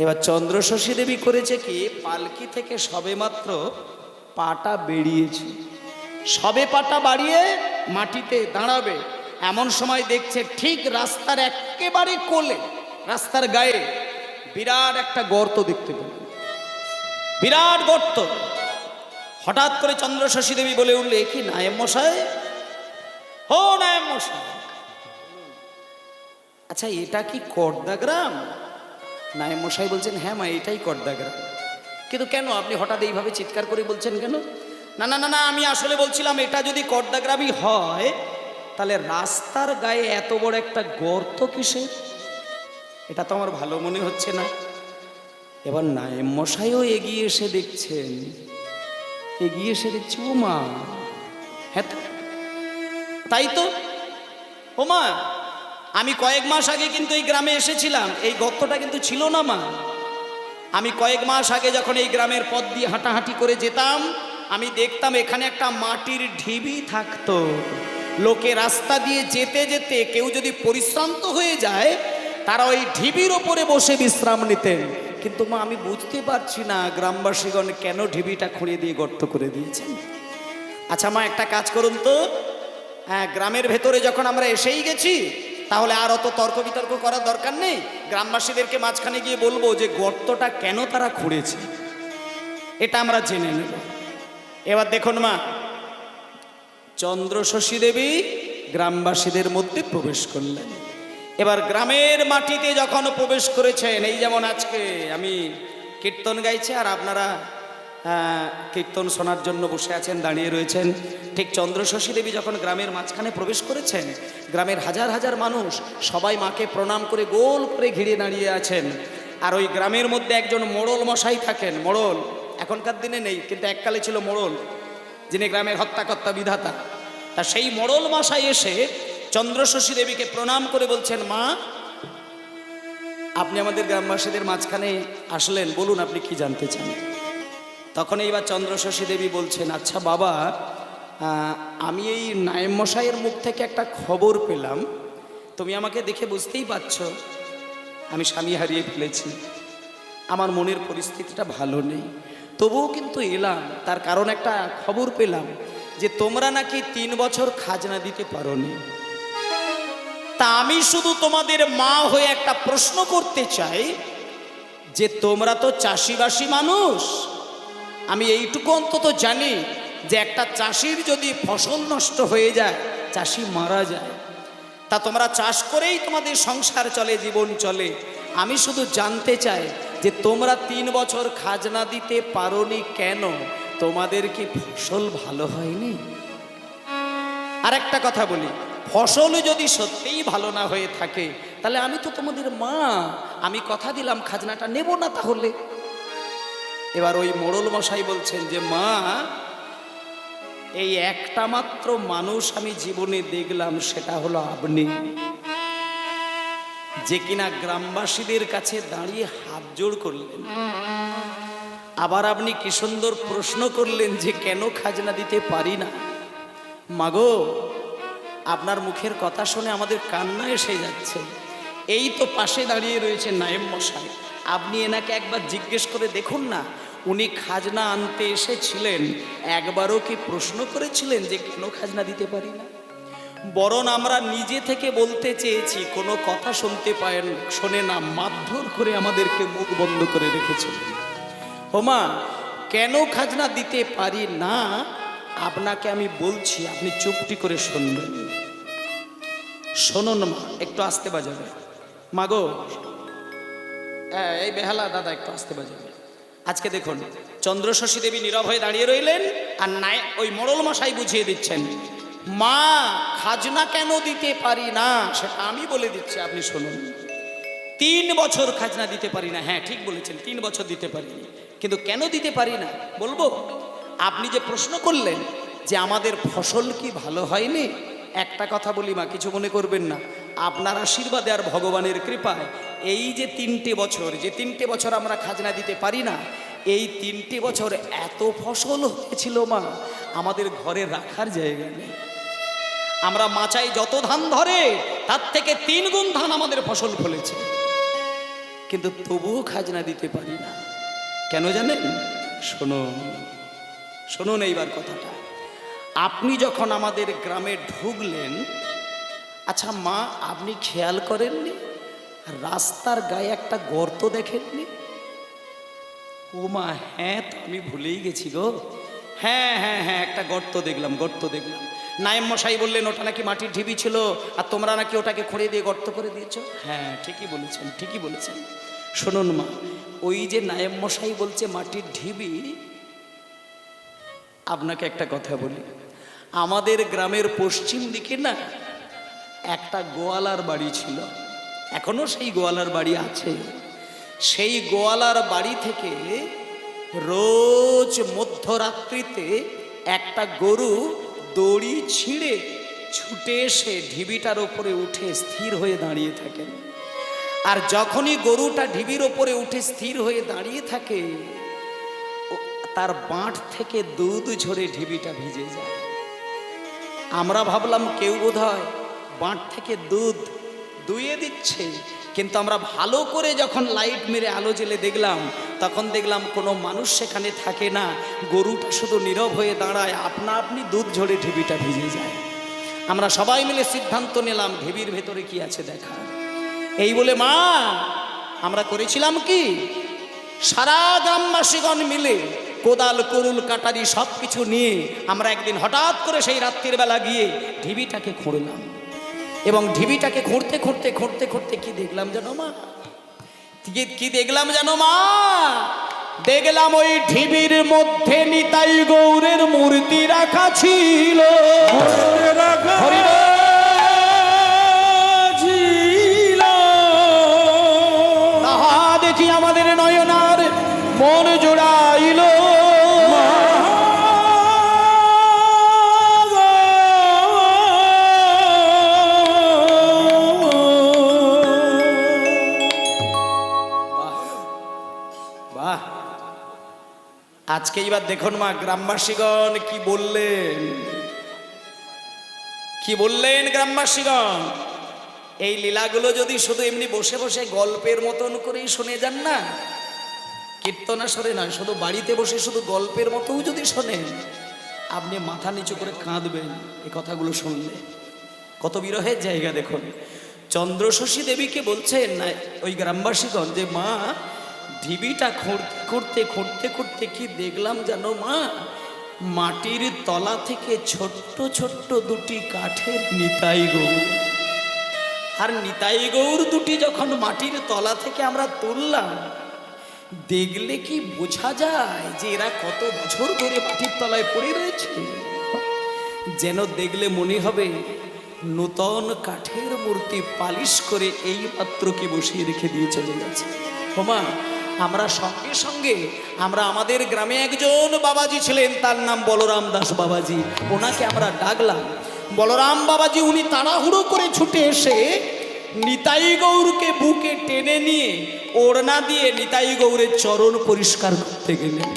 এবার চন্দ্রশশী দেবী করেছে কি, পালকি থেকে সবেমাত্র পাটা বেরিয়েছে, সবে পাটা বাড়িয়ে মাটিতে দাঁড়াবে, এমন সময় দেখছে ঠিক রাস্তার একেবারে কোলে, রাস্তার গায়ে বিরাট একটা গর্ত দেখতে পেল, বিরাট গর্ত। হঠাৎ করে চন্দ্রশশী দেবী বলে উঠলে, কি নায়েব মশাই, ও নায়েব মশাই, আচ্ছা এটা কি কর্দা গ্রাম? নায়েব মশাই বলছেন, হ্যাঁ মা এটাই কর্দা গ্রাম। কিন্তু কেন আপনি হঠাৎ এইভাবে চিৎকার করে বলছেন কেন? না না না না, আমি আসলে বলছিলাম এটা যদি কর্দা গ্রামই হয় তাহলে রাস্তার গায়ে এত বড় একটা গর্ত কিসের? এটা তো আমার ভালো মনে হচ্ছে না। এবার নায়েব মশাইও এগিয়ে এসে দেখছেন, এগিয়ে এসে দেখছি, ও মা, হ্যাঁ তাই তো, ও মা, আমি কয়েক মাস আগে কিন্তু এই গ্রামে এসেছিলাম, এই গর্তটা কিন্তু ছিল না মা। আমি কয়েক মাস আগে যখন এই গ্রামের পথ দিয়ে হাঁটাহাঁটি করে যেতাম, আমি দেখতাম এখানে একটা মাটির ঢিবি থাকতো। লোকে রাস্তা দিয়ে যেতে যেতে কেউ যদি পরিশ্রান্ত হয়ে যায়, তারা ওই ঢিবির ওপরে বসে বিশ্রাম নিতেন। কিন্তু মা আমি বুঝতে পারছি না গ্রামবাসীগণ কেন ঢিবিটা খুঁড়ে দিয়ে গর্ত করে দিয়েছেন। আচ্ছা মা একটা কাজ করুন তো, হ্যাঁ গ্রামের ভেতরে যখন আমরা এসেই গেছি, তাহলে আর অত তর্ক বিতর্ক করার দরকার নেই, গ্রামবাসীদেরকে মাঝখানে গিয়ে বলবো যে গর্তটা কেন তারা খুঁড়েছে, এটা আমরা জেনে নেব। এবার দেখুন মা, চন্দ্রশশী দেবী গ্রামবাসীদের মধ্যে প্রবেশ করলেন। এবার গ্রামের মাটিতে যখন প্রবেশ করেছেন, এই যেমন আজকে আমি কীর্তন গাইছি আর আপনারা কীর্তন শোনার জন্য বসে আছেন, দাঁড়িয়ে রয়েছেন, ঠিক চন্দ্রশশী দেবী যখন গ্রামের মাঝখানে প্রবেশ করেছেন, গ্রামের হাজার হাজার মানুষ সবাই মাকে প্রণাম করে গোল করে ঘিরে দাঁড়িয়ে আছেন। আর ওই গ্রামের মধ্যে একজন মোড়ল মশাই থাকেন, মোড়ল এখনকার দিনে নেই কিন্তু এককালে ছিল মোড়ল, যিনি গ্রামের হত্যাকর্তা বিধাতা। তা সেই মোড়ল মশাই এসে চন্দ্রশশী দেবীকে প্রণাম করে বলছেন, মা আপনি আমাদের গ্রামবাসীদের মাঝখানে আসলেন, বলুন আপনি কি জানতে চান। তখন এইবার চন্দ্রশশী দেবী বলছেন, আচ্ছা বাবা, আমি এই নায়েব মশাইয়ের মুখ থেকে একটা খবর পেলাম, তুমি আমাকে দেখে বুঝতেই পারছো আমি স্বামী হারিয়ে ফেলেছি, আমার মনের পরিস্থিতিটা ভালো নেই, তবুও কিন্তু এলাম, তার কারণ একটা খবর পেলাম যে তোমরা নাকি 3 বছর খাজনা দিতে পারোনি। তা আমি শুধু তোমাদের মা হয়ে একটা প্রশ্ন করতে চাই যে তোমরা তো চাষিবাসী মানুষ, আমি এইটুকু অন্তত জানি যে একটা চাষির যদি ফসল নষ্ট হয়ে যায়, চাষি মারা যায়, তা তোমরা চাষ করেই তোমাদের সংসার চলে, জীবন চলে। আমি শুধু জানতে চাই যে তোমরা 3 বছর খাজনা দিতে পারোনি কেন? তোমাদের কি ফসল ভালো হয়নি? আর একটা কথা বলি, ফসল যদি সত্যিই ভালো না হয়ে থাকে তাহলে আমি তো তোমাদের মা, আমি কথা দিলাম খাজনাটা নেব না তাহলে। এবার ওই মোড়ল মশাই বলছেন যে মা, এই একটা মাত্র মানুষ আমি জীবনে দেখলাম, সেটা হলো আপনি, যে কিনা গ্রামবাসীদের কাছে দাঁড়িয়ে হাত জোড় করলেন। আবার আপনি কি সুন্দর প্রশ্ন করলেন যে কেন খাজনা দিতে পারি না। মাগো, আপনার মুখের কথা শুনে আমাদের কান্না এসে যাচ্ছে। এই তো পাশে দাঁড়িয়ে রয়েছে নায়েব মশাই, আপনি এনাকে একবার জিজ্ঞেস করে দেখুন না, উনি খাজনা আনতে এসেছিলেন, একবারও কি প্রশ্ন করেছিলেন যে কেন খাজনা দিতে পারি না? বরং আমরা নিজে থেকে বলতে চেয়েছি, কোনো কথা শুনতে পায়েন শোনে না, মারধর করে আমাদেরকে মুখ বন্ধ করে রেখেছিল। হোমা, কেন খাজনা দিতে পারি না আপনাকে আমি বলছি, আপনি চুপটি করে শুনবেন। শোনুন মা, একটু আস্তে বাজাবে। মাগো, এই বেহালা দাদা একটু আস্তে বাজাবে। আজকে দেখুন চন্দ্রশশী দেবী নীরব হয়ে দাঁড়িয়ে রইলেন, আর নাই ওই মোড়ল মশাই বুঝিয়ে দিচ্ছেন, মা খাজনা কেন দিতে পারি না সেটা আমি বলে দিচ্ছি, আপনি শুনুন। 3 বছর খাজনা দিতে পারি না, হ্যাঁ ঠিক বলেছেন, 3 বছর দিতে পারিনি, কিন্তু কেন দিতে পারি না বলবো। আপনি যে প্রশ্ন করলেন যে আমাদের ফসল কি ভালো হয়নি, একটা কথা বলি মা, কিছু মনে করবেন না, আপনার আশীর্বাদে আর ভগবানের কৃপায় এই যে 3টে বছর, যে 3টে বছর আমরা খাজনা দিতে পারি না, এই 3টে বছর এত ফসল হয়েছিল মা, আমাদের ঘরে রাখার জায়গা নেই। আমরা মাচায় যত ধান ধরে তার থেকে 3 গুণ ধান আমাদের ফসল ফলেছে। কিন্তু তবুও খাজনা দিতে পারি না। কেন জানেন? শুনুন শুনুন এইবার কথাটা। আপনি যখন আমাদের গ্রামে ঢুকলেন, আচ্ছা মা আপনি খেয়াল করেননি রাস্তার গায়ে একটা গর্ত দেখেননি? ও মা হ্যাঁ, তো আমি ভুলেই গেছি গো। হ্যাঁ হ্যাঁ হ্যাঁ, একটা গর্ত দেখলাম, গর্ত দেখলাম। নায়েম মশাই বললেন ওটা নাকি মাটির ঢিবি ছিল, আর তোমরা নাকি ওটাকে খুঁড়ে দিয়ে গর্ত করে দিয়েছো। হ্যাঁ ঠিকই বলেছেন, ঠিকই বলেছেন। শুনুন মা, ওই যে নায়েম মশাই বলছে মাটির ঢিবি, আপনাকে একটা কথা বলি, আমাদের গ্রামের পশ্চিম দিকে না একটা গোয়ালার বাড়ি ছিল, এখনো সেই গোয়ালার বাড়ি আছে। সেই গোয়ালার বাড়ি থেকে রোজ মধ্যরাত্রিতে একটা গরু দড়ি ছিঁড়ে ছুটে এসে ঢিবিটার ওপরে উঠে স্থির হয়ে দাঁড়িয়ে থাকেন। আর যখনই গরুটা ঢিবির ওপরে উঠে স্থির হয়ে দাঁড়িয়ে থাকে, তার বাঁট থেকে দুধ ঝরে ঢিবিটা ভিজে যায়। আমরা ভাবলাম কেউ বোধহয় বাঁট থেকে দুধ দুইয়ে দিচ্ছে, কিন্তু আমরা ভালো করে যখন লাইট মেরে আলো জ্বেলে দেখলাম, তখন দেখলাম কোনো মানুষ সেখানে থাকে না, গরুটা শুধু নীরব হয়ে দাঁড়ায়, আপনা আপনি দুধ ঝরে ঢিবিটা ভিজে যায়। আমরা সবাই মিলে সিদ্ধান্ত নিলাম ঢিবির ভেতরে কি আছে দেখা। এই বলে মা আমরা করেছিলাম কি, সারা গ্রামবাসীগণ মিলে কোদাল কুরুল কাটারি সব কিছু নিয়ে আমরা একদিন হঠাৎ করে সেই রাত্রির বেলা গিয়ে ঢিবিটাকে খুঁড়লাম। এবং ঢিবিটাকে খুঁড়তে খুঁড়তে খুঁড়তে খুঁড়তে কি দেখলাম জানো মা? কি দেখলাম জানো মা? দেখলাম ওই ঢিবির মধ্যে নিতাই গৌরের মূর্তি রাখা ছিল। তাহা দেখি আমাদের নয়নার মন জোড়াইল। আজকে এবার দেখুন মা গ্রামবাসীগণ কি বললেন, কি বললেন গ্রামবাসীগণ। এই লীলাগুলো যদি শুধু এমনি বসে বসে গল্পের মতন করেই শুনে যান না, কীর্তনাসরে নয়, শুধু বাড়িতে বসে শুধু গল্পের মতোও যদি শোনেন, আপনি মাথা নিচু করে কাঁদবেন এই কথাগুলো শুনলে। কত বিরহের জায়গা দেখুন। চন্দ্রশশী দেবীকে বলছেন না ওই গ্রামবাসীগণ যে মা ঢিবিটা খুঁড়তে খুঁড়তে খুঁড়তে খুঁড়তে কি দেখলাম জানো মা? মাটির তলা থেকে ছোট্ট ছোট্ট দুটি কাঠের নিতাই গৌর। আর নিতাই গৌর দুটি যখন মাটির তলা থেকে আমরা তুললাম, দেখলে কি বোঝা যায় যে এরা কত বছর ধরে মাটির তলায় পড়ে রয়েছে? যেন দেখলে মনে হবে নূতন কাঠের মূর্তি পালিশ করে এই মাত্র কি বসিয়ে রেখে দিয়ে চলে গেছে। হোমা আমরা সঙ্গে সঙ্গে আমরা আমাদের গ্রামে একজন বাবাজি ছিলেন, তার নাম বলরাম দাস বাবাজি, ওনাকে আমরা ডাকলাম। বলরাম বাবাজি উনি তাড়াহুড়ো করে ছুটে এসে নিতাই গৌরকে বুকে টেনে নিয়ে ওড়না দিয়ে নিতাই গৌরের চরণ পরিষ্কার করতে গেলেন।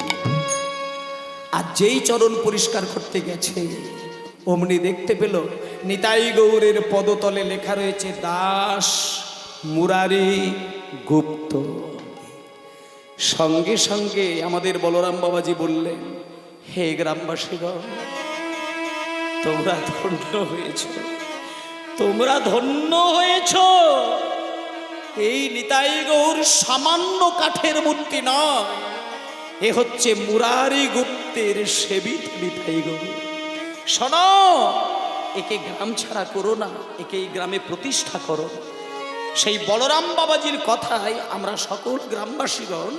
আর যেই চরণ পরিষ্কার করতে গেছে অমনি দেখতে পেল নিতাই গৌরের পদতলে লেখা রয়েছে দাস মুরারি গুপ্ত। সঙ্গে সঙ্গে আমাদের বলরাম বাবাজি বললেন, হে গ্রামবাসীগণ, তোমরা ধন্য হয়েছ, তোমরা ধন্য হয়েছ। এই নিতাই গৌর সামান্য কাঠের মূর্তি নয়, এ হচ্ছে মুরারি গুপ্তের সেবিত নিতাই গৌর। শোনো, একে গ্রাম ছাড়া করো না, একে এই গ্রামে প্রতিষ্ঠা করো। সেই বলরাম বাবাজির কথায় আমরা সকল গ্রামবাসীগণ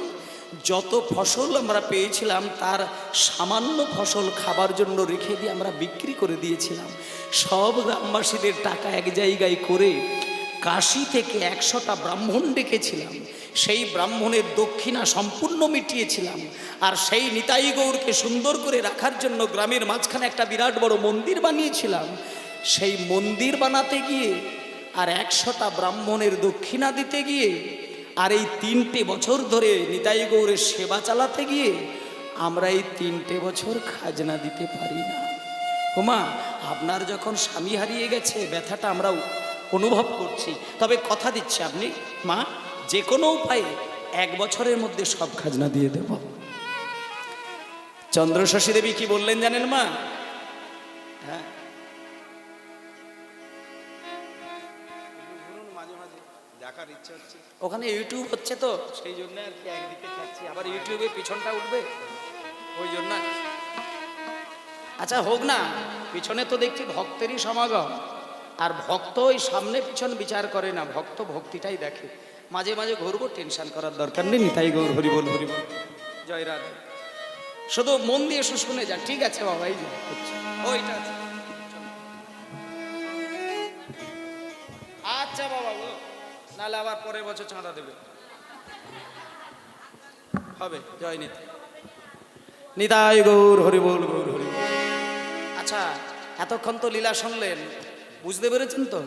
যত ফসল আমরা পেয়েছিলাম তার সামান্য ফসল খাবার জন্য রেখে দিয়ে আমরা বিক্রি করে দিয়েছিলাম। সব গ্রামবাসীদের টাকা এক জায়গায় করে কাশী থেকে 100টা ব্রাহ্মণ ডেকেছিলাম, সেই ব্রাহ্মণের দক্ষিণা সম্পূর্ণ মিটিয়েছিলাম। আর সেই নিতাই গৌরকে সুন্দর করে রাখার জন্য গ্রামের মাঝখানে একটা বিরাট বড় মন্দির বানিয়েছিলাম। সেই মন্দির বানাতে গিয়ে আর 100টা ব্রাহ্মণের দক্ষিণা দিতে গিয়ে আর এই 3টে বছর ধরে নিতাই গৌরের সেবা চালাতে গিয়ে আমরা এই 3টে বছর খাজনা দিতে পারি না। ওমা আপনার যখন স্বামী হারিয়ে গেছে ব্যথাটা আমরা অনুভব করছি, তবে কথা দিচ্ছি আপনি মা যে কোনো উপায়ে 1 বছরের মধ্যে সব খাজনা দিয়ে দেব। চন্দ্রশশী দেবী কি বললেন জানেন মা? হ্যাঁ, দেখার ইচ্ছা হচ্ছে, ওখানে ইউটিউব হচ্ছে তো সেই জন্য আর কি একদিকে থাকছি, আবার ইউটিউবে পিছনটা উঠবে ওই জন্য। আচ্ছা হোক না, পিছনে তো দেখছি ভক্তেরই সমাগম, আর ভক্ত ওই সামনে পিছন বিচার করে না, ভক্ত ভক্তিটাই দেখে। মাঝে মাঝে ঘুরবো, টেনশন করার দরকার নেই। নিতাই গৌর হরি বল, হরি বল, জয় রাধা। শুধু মন দিয়ে শুনে যান। ঠিক আছে বাবা, এই যে ওইটা আছে। আচ্ছা বাবা গো, নাহলে আবার পরের বছর চাঁদা দেবে হবে। জয় নিতাই, নিতাই গৌর হরি বল, গৌর হরি বল। আচ্ছা এতক্ষণ তো লীলা শুনলেন, বুঝতে পেরেছেন তো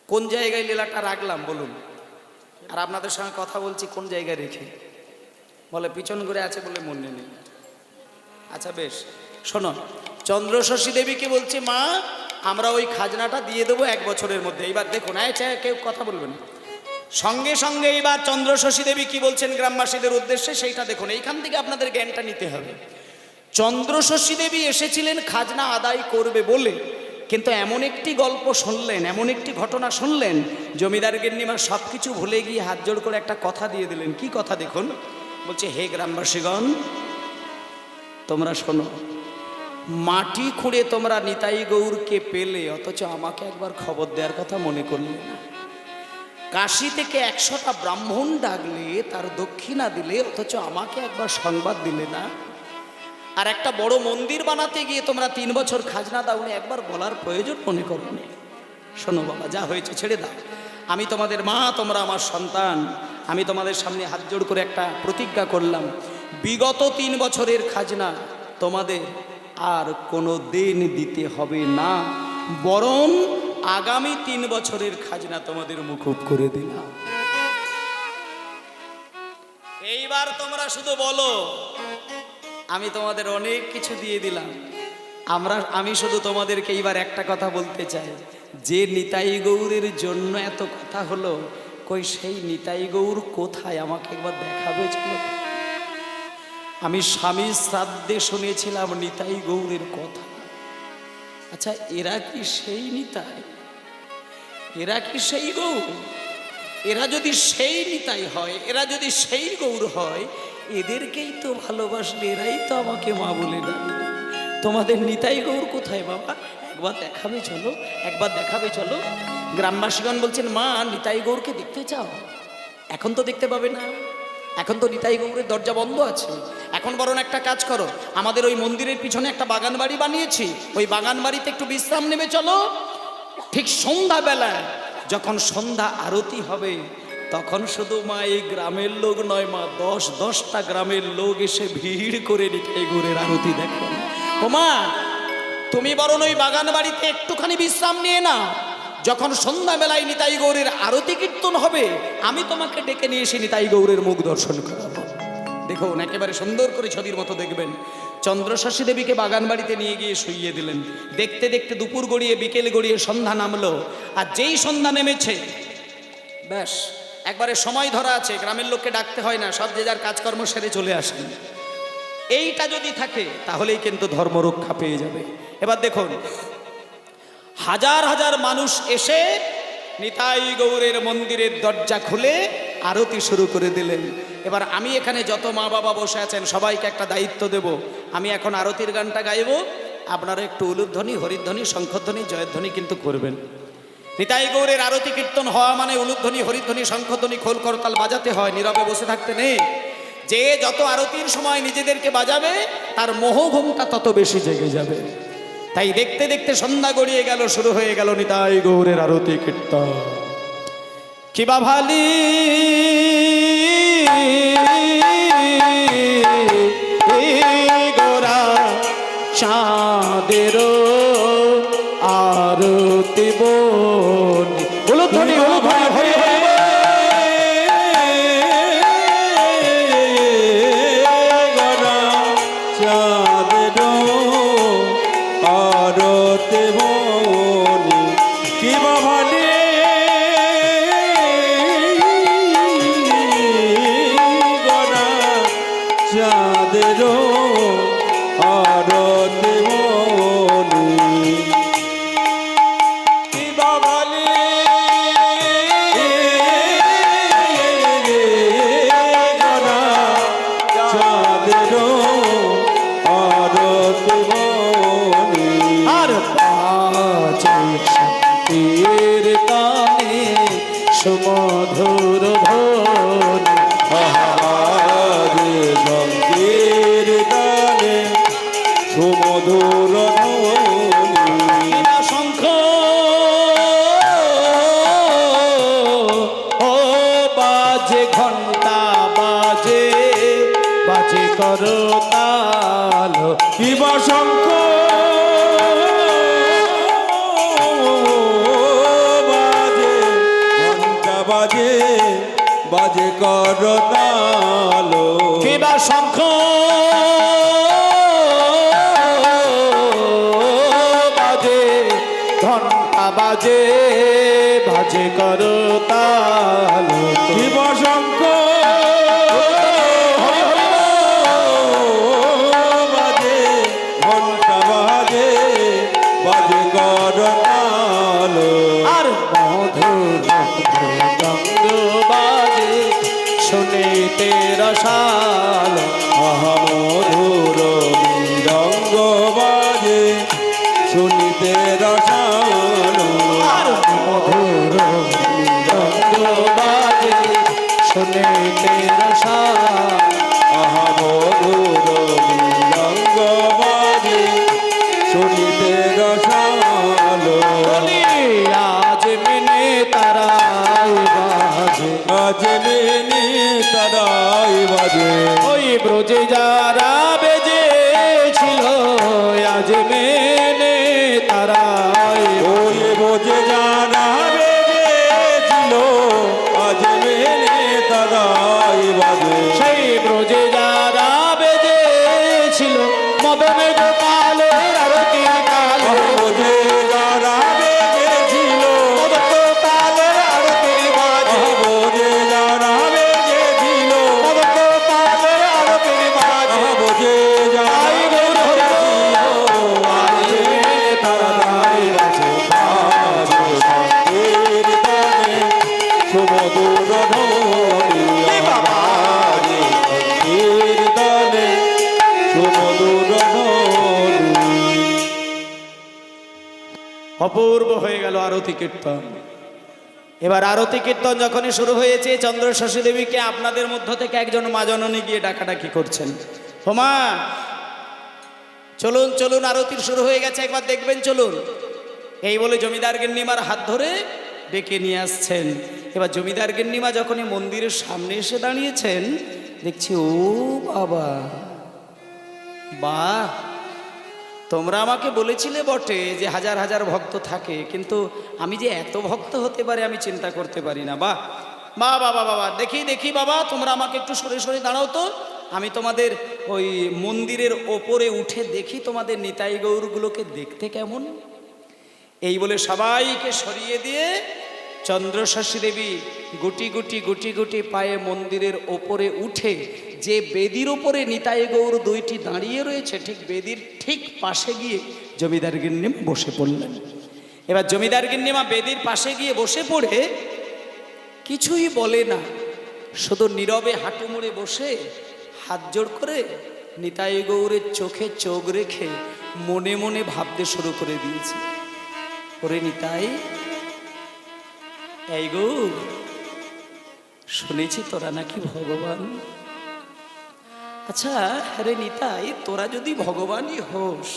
কোন জায়গায় লীলাটা রাখলাম বলুন? আর আপনাদের সঙ্গে কথা বলছি কোন জায়গায় রেখে? বলে পিছন ঘুরে আছে বলে মনে নেই। আচ্ছা বেশ, শোনো, চন্দ্রশশী দেবীকে বলছে মা আমরা ওই খাজনাটা দিয়ে দেবো 1 বছরের মধ্যে। এইবার দেখুন, কেউ কথা বলবেন। সঙ্গে সঙ্গে এইবার চন্দ্রশশী দেবী কি বলছেন গ্রামবাসীদের উদ্দেশ্যে সেইটা দেখুন। এইখান থেকে আপনাদের জ্ঞানটা নিতে হবে। চন্দ্রশশী দেবী এসেছিলেন খাজনা আদায় করবে বলে, কিন্তু এমন একটি গল্প শুনলেন, এমন একটি ঘটনা শুনলেন, জমিদার গিন্নিমা সব কিছু ভুলে গিয়ে হাত জোড় করে একটা কথা দিয়ে দিলেন। কি কথা দেখুন, বলছে হে গ্রামবাসীগণ তোমরা শোনো, মাটি খুঁড়ে তোমরা নিতাই গৌরকে পেলে, অথচ আমাকে একবার খবর দেওয়ার কথা মনে করলে না। কাশী থেকে 100টা ব্রাহ্মণ ডাকলে তার দক্ষিণা দিলে, অথচ আমাকে একবার সংবাদ দিলে না। আর একটা বড় মন্দির বানাতে গিয়ে তোমরা 3 বছর খাজনা দাওনি, একবার বলার প্রয়োজন মনে করোনি। শোনো বাবা, যা হয়েছে ছেড়ে দাও। আমি তোমাদের মা, তোমরা আমার সন্তান। আমি তোমাদের সামনে হাত জোড় করে একটা প্রতিজ্ঞা করলাম, বিগত 3 বছরের খাজনা তোমাদের আর কোনো দিন দিতে হবে না, বরং আগামী 3 বছরের খাজনা তোমাদের মুকুব করে দিলাম। এইবার তোমরা শুধু বলো আমি তোমাদের অনেক কিছু দিয়ে দিলাম। আমি শুধু তোমাদেরকে এইবার একটা কথা বলতে চাই, যে নিতাই গৌরের জন্য এত কথা হলো, কই সেই নিতাই গৌর কোথায় আমাকে একবার দেখাবে চলো। আমি স্বামী শ্রাদ্ধে শুনেছিলাম নিতাই গৌরের কথা। আচ্ছা এরা কি সেই নিতাই? এরা কি সেই গৌর? এরা যদি সেই নিতাই হয়, এরা যদি সেই গৌর হয়, এদেরকেই তো ভালোবাসলে, এরাই তো আমাকে মা বলে ডাকবে। তোমাদের নিতাই গৌর কোথায় বাবা? একবার দেখাবে চলো, একবার দেখাবে চলো। গ্রামবাসীগণ বলছেন মা নিতাই গৌরকে দেখতে চাও? এখন তো দেখতে পাবে না, এখন তো নিতাই গৌরের দরজা বন্ধ আছে। এখন বরং একটা কাজ করো, আমাদের ওই মন্দিরের পিছনে একটা বাগান বাড়ি বানিয়েছি, ওই বাগান বাড়িতে একটু বিশ্রাম নেবে চলো। ঠিক সন্ধ্যাবেলায় যখন সন্ধ্যা আরতি হবে, তখন শুধু মা এই গ্রামের লোক নয় মা, 10-10টা গ্রামের লোক এসে ভিড় করে নিতাই গৌরের আরতি দেখো। ও মা তুমি বরং ওই বাগান বাড়িতে একটুখানি বিশ্রাম নিয়ে না, যখন সন্ধ্যাবেলায় নিতাই গৌরের আরতি কীর্তন হবে, আমি তোমাকে ডেকে নিয়ে এসে নিতাই গৌরের মুখ দর্শন করাবো। দেখুন একেবারে সুন্দর করে ছবির মতো দেখবেন। চন্দ্রশশী দেবীকে বাগান বাড়িতে নিয়ে গিয়ে শুইয়ে দিলেন। দেখতে দেখতে দুপুর গড়িয়ে বিকেল গড়িয়ে সন্ধ্যা নামলো। আর যেই সন্ধ্যা নেমেছে, ব্যাস একবারে সময় ধরা আছে, গ্রামের লোককে ডাকতে হয় না, সব যে যার কাজকর্ম সেরে চলে আসেন। এইটা যদি থাকে তাহলেই কিন্তু ধর্ম রক্ষা পেয়ে যাবে। এবার দেখুন, হাজার হাজার মানুষ এসে নিতাই গৌরের মন্দিরের দরজা খুলে আরতি শুরু করে দিলেন। এবার আমি এখানে যত মা বাবা বসে আছেন সবাইকে একটা দায়িত্ব দেব। আমি এখন আরতির গানটা গাইব, আপনারা একটু উলুধ্বনি, হরিধ্বনি, শঙ্খধ্বনি, জয়ধ্বনি কিন্তু করবেন। নিতাই গৌরের আরতি কীর্তন হওয়া মানে উলুধ্বনি, হরিধ্বনি, শঙ্খধ্বনি, খোল করতাল বাজাতে হয়, নীরবে বসে থাকতে নেই। যে যত আরতির সময় নিজেদেরকে বাজাবে তার মোহভূমটা তত বেশি জেগে যাবে। তাই দেখতে দেখতে সন্ধ্যা গড়িয়ে গেল, শুরু হয়ে গেল নিতাই গৌরের আরতি কীর্তন। কিবা ভালি গোরা চাঁদের আরতি বলি, বলো ধনী হলো ভাই হয়ে গোরা চাঁদের আরতি বলি। কিবা ভালি মধুর ধ্বনি আহারে সংকীর্তনে সুমধুর ধ্বনি বিনা শঙ্খ ও বাজে ঘন্টা বাজে বাজে করতাল কিবা শঙ্খ বাজে ঘণ্টা বাজে বাজে করতাল কিবা শঙ্খ বাজে ঘন্টা বাজে বাজে করতাল কিবা শঙ্খ বাজে ঘণ্টা বাজে বাজে করতাল আর মধুর গঙ্গ বাজে শুনিতে রসাল আহা মধুর মৃদঙ্গ বাজে শুনিতে রসাল আর মধুর গঙ্গ বাজে শুনিতে রসাল আহা মধুর মৃদঙ্গ বাজে শুনিতে রসাল বলি আজ মিনে তারাই বাজে আজ মেনি তারাই বাজে ওই ব্রজে যারা বেজেছিল আজ মেনে তারাই ওই বোঝে যারা বেজেছিল আজ মেনে তারাই বাজে সেই ব্রজে যারা বেজেছিল মদনে গোপালের আরতি কালে বোঝে যারা বেজেছিল মদন গোপালের আরতি বাজে বোঝে যারা বেজেছিল মদন গোপালের আরতি বাজে বোঝে যারা আই গৌর হরি বল, আজ মেনে তারাই বাজে কীর্তনে সুমধুর ধ্বনি বাবারে কীর্তনে সুমধুর ধ্বনি অপূর্ব হয়ে গেল আরতি কীর্তন। এবার আরতি কীর্তন যখনই শুরু হয়েছে চন্দ্র শশী দেবীকে আপনাদের মধ্য থেকে একজন মা জননী গিয়ে ডাকাডাকি করছেন, হোমা চলুন চলুন আরতির শুরু হয়ে গেছে, একবার দেখবেন চলুন। এই বলে জমিদার গিন্নিমার হাত ধরে ডেকে নিয়ে আসছেন। এবার জমিদার গিন্নিমা যখনই মন্দিরের সামনে এসে দাঁড়িয়েছেন দেখছি ও বাবা, বাহ, তোমরা আমাকে বলেছিলে বটে যে হাজার হাজার ভক্ত থাকে, কিন্তু আমি যে এত ভক্ত হতে পারে আমি চিন্তা করতে পারি না। বাহ বাহ বাবা বাবা, দেখি দেখি বাবা, তোমরা আমাকে একটু সরে সরে দাঁড়াও তো, আমি তোমাদের ওই মন্দিরের ওপরে উঠে দেখি তোমাদের নিতাই গৌরগুলোকে দেখতে কেমন। এই বলে সবাইকে সরিয়ে দিয়ে চন্দ্রশশী দেবী গুটি গুটি গুটি গুটি পায়ে মন্দিরের ওপরে উঠে যে বেদির ওপরে নিতাই গৌর দুইটি দাঁড়িয়ে রয়েছে ঠিক বেদির ঠিক পাশে গিয়ে জমিদার গিন্নিমা বসে পড়লেন। এবার জমিদার গিন্নিমা বেদির পাশে গিয়ে বসে পড়ে কিছুই বলে না, শুধু নীরবে হাঁটু মুড়ে বসে হাত জোড় করে নিতাই গৌরের চোখে চোখ রেখে মনে মনে ভাবতে শুরু করে দিয়েছে, ওরে নিতাই, এই গো শুনেছি তোরা নাকি ভগবান। আচ্ছা রে নিতাই, তোরা যদি ভগবানই হোস,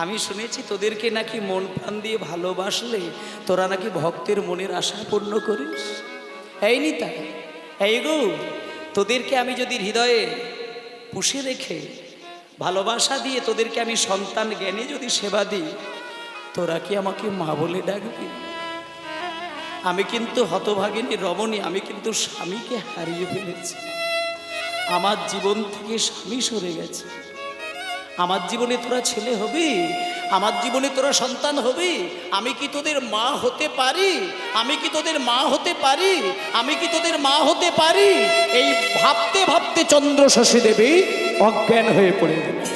আমি শুনেছি তোদেরকে নাকি মন প্রাণ দিয়ে ভালোবাসলে তোরা নাকি ভক্তের মনের আশা পূর্ণ করিস। এই নিতাই, এই গো, তোদেরকে আমি যদি হৃদয়ে পুষে রেখে ভালোবাসা দিয়ে তোদেরকে আমি সন্তান জ্ঞানে যদি সেবা দিই, তোরা কি আমাকে মা বলে ডাকবি? আমি কিন্তু হতভাগিনী রমণী, আমি কিন্তু স্বামীকে হারিয়ে ফেলেছি, আমার জীবন থেকে স্বামী সরে গেছে। আমার জীবনে তোরা ছেলে হবি, আমার জীবনে তোরা সন্তান হবি, আমি কি তোদের মা হতে পারি? আমি কি তোদের মা হতে পারি? আমি কি তোদের মা হতে পারি? এই ভাবতে ভাবতে চন্দ্রশশী দেবী অজ্ঞান হয়ে পড়ে গেলেন।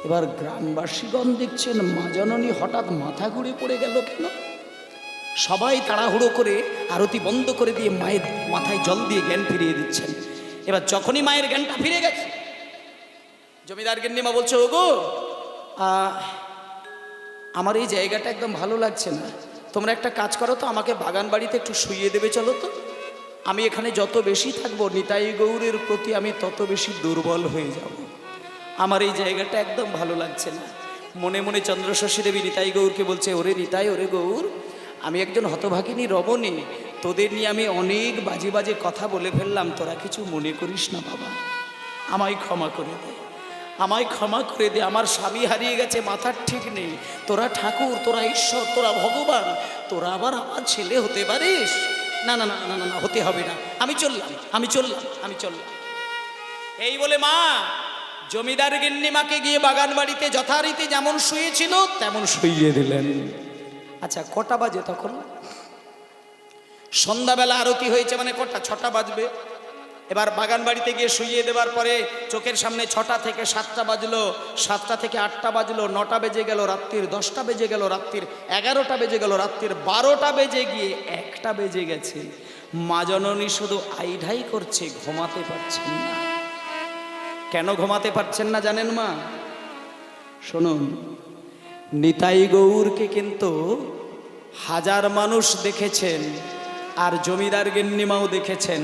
এবার গ্রামবাসীগণ দেখছেন মা জননী হঠাৎ মাথা ঘুরে পড়ে গেল কেন। সবাই তাড়াহুড়ো করে আরতি বন্ধ করে দিয়ে মায়ের মাথায় জল দিয়ে জ্ঞান ফিরিয়ে দিচ্ছেন। এবার যখনই মায়ের জ্ঞানটা ফিরে গেছে, জমিদার গিন্নিমা বলছে, ওগো আমার এই জায়গাটা একদম ভালো লাগছে না, তোমরা একটা কাজ করো তো, আমাকে বাগান বাড়িতে একটু শুইয়ে দেবে চলো তো। আমি এখানে যত বেশি থাকবো নিতাই গৌরের প্রতি আমি তত বেশি দুর্বল হয়ে যাব। আমার এই জায়গাটা একদম ভালো লাগছে না। মনে মনে চন্দ্রশশী দেবী নিতাই গৌরকে বলছে, ওরে নিতাই, ওরে গৌর, আমি একজন হতভাগিনী রমণী, তোদের নিয়ে আমি অনেক বাজে বাজে কথা বলে ফেললাম, তোরা কিছু মনে করিস না বাবা, আমায় ক্ষমা করে দে, আমায় ক্ষমা করে দে। আমার স্বামী হারিয়ে গেছে, মাথার ঠিক নেই, তোরা ঠাকুর, তোরা ঈশ্বর, তোরা ভগবান, তোরা আবার আমার ছেলে হতে পারিস না। না না না না না, হতে হবে না, আমি চললাম, আমি চললাম, আমি চললাম। এই বলে মা জমিদার গিন্নিমাকে গিয়ে বাগান বাড়িতে যথারীতি যেমন শুয়েছিল তেমন শুইয়ে দিলেন। আচ্ছা, কটা বাজে তখন? সন্ধ্যাবেলা আরতি হয়েছে, মানে কটা? 6টা বাজবে। এবার বাগান বাড়িতে গিয়ে শুইয়ে দেওয়ার পরে চোখের সামনে 6টা থেকে 7টা বাজলো, 7টা থেকে 8টা বাজলো, 9টা বেজে গেল, রাত্রির 10টা বেজে গেল, রাত্রির 11টা বেজে গেল, রাত্রির 12টা বেজে গিয়ে 1টা বেজে গেছে। মা জননী শুধু আইঢাই করছে, ঘুমাতে পারছেন না। কেন ঘুমাতে পারছেন না জানেন মা? শুনুন, নিতাই গৌরকে কিন্তু হাজার মানুষ দেখেছেন, আর জমিদার গিন্নিমাও দেখেছেন,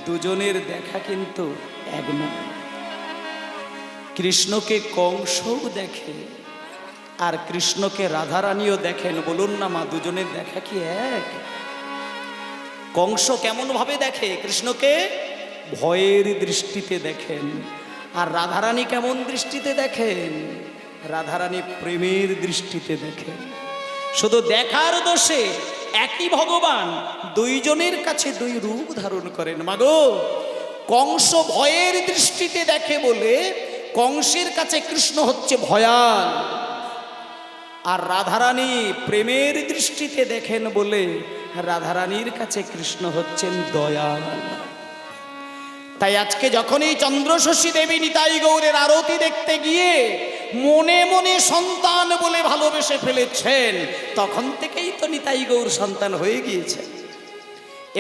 দুজনের দেখা কিন্তু এক নয়। কৃষ্ণকে কংসও দেখে আর কৃষ্ণকে রাধারানীও দেখেন। বলুন না মা, দুজনের দেখা কি এক? কংস কেমন ভাবে দেখে? কৃষ্ণকে ভয়ের দৃষ্টিতে দেখেন। আর রাধারানী কেমন দৃষ্টিতে দেখেন? রাধারানী প্রেমের দৃষ্টিতে দেখেন। শুধু দেখার দোষে একই ভগবান দুইজনের কাছে দুই রূপ ধারণ করেন। মাগো, কংস ভয়ের দৃষ্টিতে দেখে বলে কংসের কাছে কৃষ্ণ হচ্ছে ভয়াল, আর রাধারানী প্রেমের দৃষ্টিতে দেখেন বলে রাধারানীর কাছে কৃষ্ণ হচ্ছেন দয়াল। তাই আজকে যখন এই চন্দ্রশশী দেবী নিতাই গৌরের আরতি দেখতে গিয়ে মনে মনে সন্তান বলে ভালোবেসে ফেলেছেন, তখন থেকেই তো নিতাই গৌর সন্তান হয়ে গিয়েছে।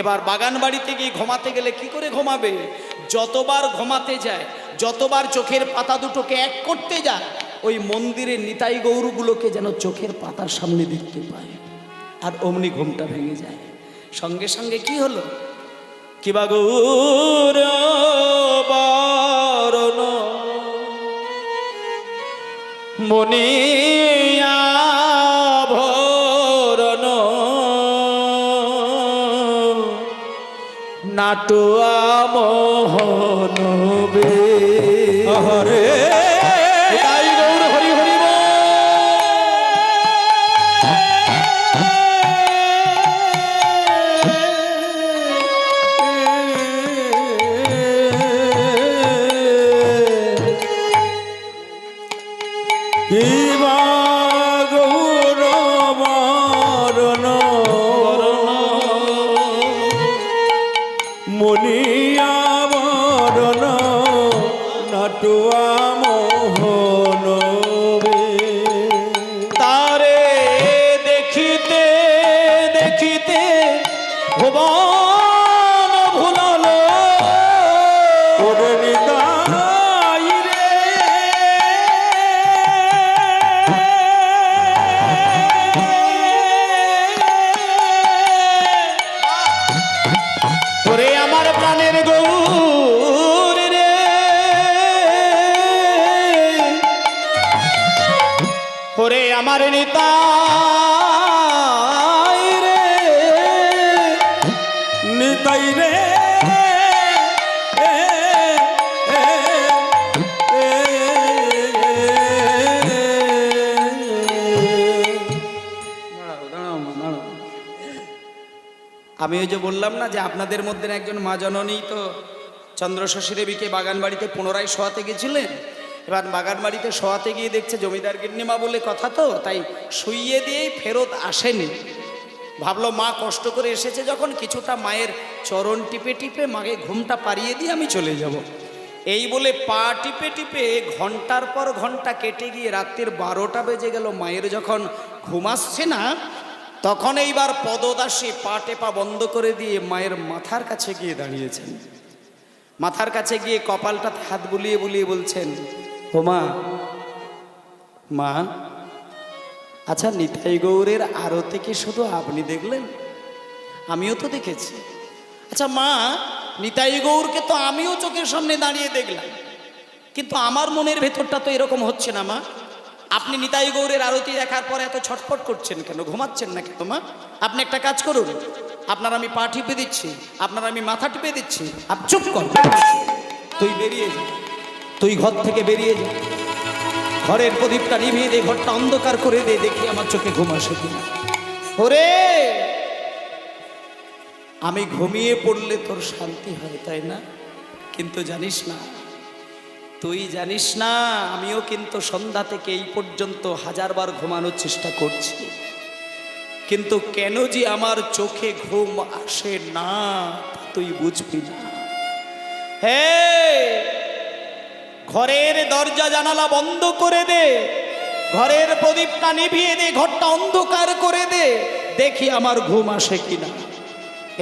এবার বাগান বাড়িতে গিয়ে ঘুমাতে গেলে কি করে ঘুমাবে? যতবার ঘুমাতে যায়, যতবার চোখের পাতা দুটোকে এক করতে যায়, ওই মন্দিরের নিতাই গৌরগুলোকে যেন চোখের পাতার সামনে দেখতে পায়, আর অমনি ঘুমটা ভেঙে যায়। সঙ্গে সঙ্গে কি হলো? কিবা গৌর বরণ মনিয়া ভরণ নাটুয়া মোহন বে। হরে নিতাই গৌর হরি হরি বল। কিবা গৌর বরণ মনিয়া বরণ নাটুয়া মোহন বে। তারে দেখিতে দেখিতে ভুবন ভুলালো, ওরে নিতাই রে ওরে আমার প্রাণের গৌর রে, ওরে আমার নিতাই রে, নিতাই রে আমি ওই যে বললাম না যে আপনাদের মধ্যে একজন মা জননী তো চন্দ্রশশী দেবীকে বাগান বাড়িতে পুনরায় শোয়াতে গেছিলেন। এবার বাগান বাড়িতে শোয়াতে গিয়ে দেখছে জমিদার গিন্নিমা বলে কথা, তো তাই শুইয়ে দিয়েই ফেরত আসেনি। ভাবলো মা কষ্ট করে এসেছে যখন, কিছুটা মায়ের চরণ টিপে টিপে মাকে ঘুমটা পাড়িয়ে দিয়ে আমি চলে যাব। এই বলে পা টিপে টিপে ঘন্টার পর ঘন্টা কেটে গিয়ে রাত্রির 12টা বেজে গেল। মায়ের যখন ঘুম আসছে না, তখন এইবার পদদাসী পা টেপা বন্ধ করে দিয়ে মায়ের মাথার কাছে গিয়ে দাঁড়িয়েছেন। মাথার কাছে গিয়ে কপালটা হাত বুলিয়ে বুলিয়ে বলছেন, ও মা, মা আচ্ছা, নিতাই গৌরের আরতি কি শুধু আপনি দেখলেন? আমিও তো দেখেছি। আচ্ছা মা, নিতাই গৌরকে তো আমিও চোখের সামনে দাঁড়িয়ে দেখলাম, কিন্তু আমার মনের ভেতরটা তো এরকম হচ্ছে না মা। আপনি নিতাই গৌরের আরতি দেখার পর এত ছটফট করছেন কেন? ঘুমাচ্ছেন না কেন মা? আপনি একটা কাজ করুন, আপনার আমি পা টিপে দিচ্ছি, আপনার আমি মাথা টিপে দিচ্ছি, আপ চুপ কর। তুই বেরিয়ে যা, তুই ঘর থেকে বেরিয়ে যা, ঘরের প্রদীপটা নিভিয়ে দে, ঘরটা অন্ধকার করে দে, দেখি আমার চোখে ঘুম আসে কিনা। ওরে, আমি ঘুমিয়ে পড়লে তোর শান্তি হয়, তাই না? কিন্তু জানিস না, তুই জানিস না, আমিও কিন্তু সন্ধ্যা থেকে এই পর্যন্ত হাজারবার ঘুমানোর চেষ্টা করছি, কিন্তু কেন যে আমার চোখে ঘুম আসে না তা তুই বুঝবি না। হে, ঘরের দরজা জানালা বন্ধ করে দে, ঘরের প্রদীপটা নিভিয়ে দে, ঘরটা অন্ধকার করে দে, দেখি আমার ঘুম আসে কিনা।